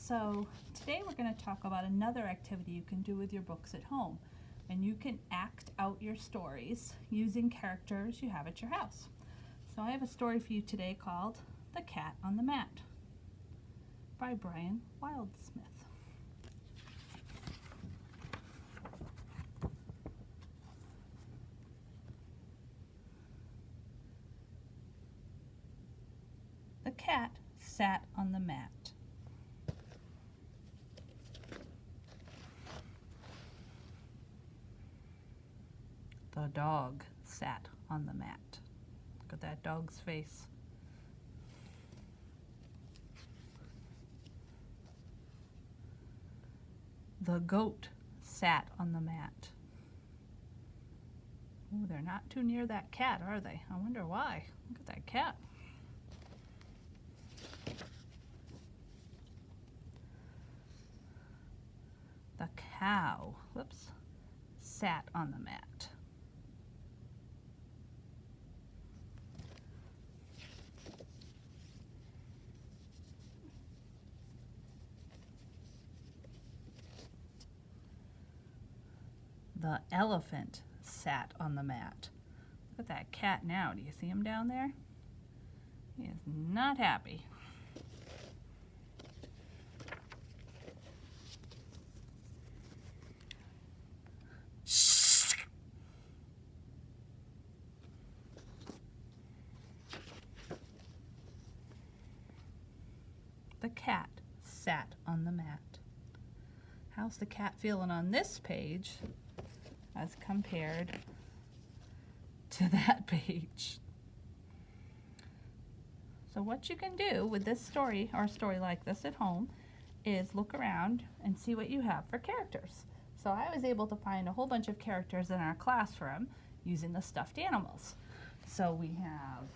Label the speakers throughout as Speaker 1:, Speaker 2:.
Speaker 1: So today we're going to talk about another activity you can do with your books at home. And you can act out your stories using characters you have at your house. So I have a story for you today called The Cat on the Mat by Brian Wildsmith. The cat sat on the mat. The dog sat on the mat. Look at that dog's face. The goat sat on the mat. Oh, they're not too near that cat, are they? I wonder why. Look at that cat. The cow, sat on the mat. The elephant sat on the mat. Look at that cat now. Do you see him down there? He is not happy. The cat sat on the mat. How's the cat feeling on this page as compared to that page? So what you can do with this story, or a story like this at home, is look around and see what you have for characters. So I was able to find a whole bunch of characters in our classroom using the stuffed animals. So we have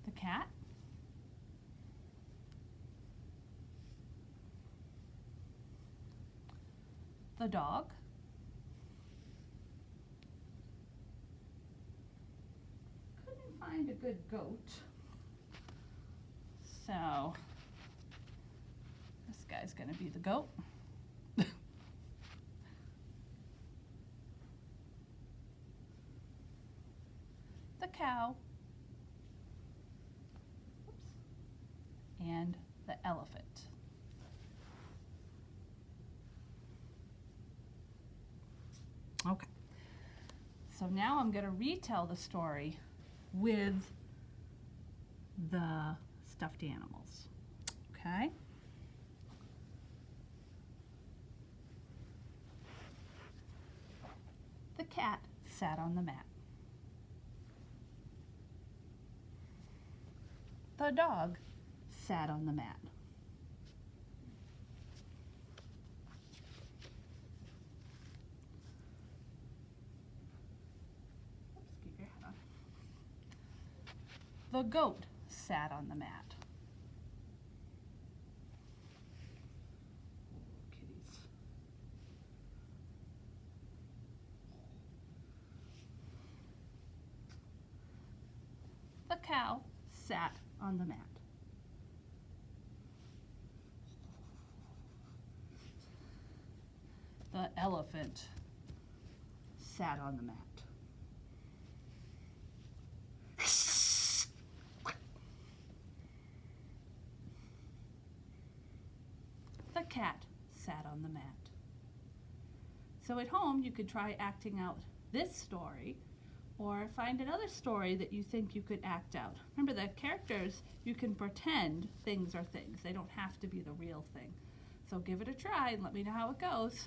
Speaker 1: the cat, the dog, couldn't find a good goat, so this guy's going to be the goat. The cow, and the elephant. Okay, so now I'm going to retell the story with the stuffed animals. Okay? The cat sat on the mat. The dog sat on the mat. Keep your head on. The goat sat on the mat. Kitties. The cow sat on the mat. The elephant sat on the mat. The cat sat on the mat. So at home you could try acting out this story, or find another story that you think you could act out. Remember, the characters, you can pretend things are things. They don't have to be the real thing. So give it a try and let me know how it goes.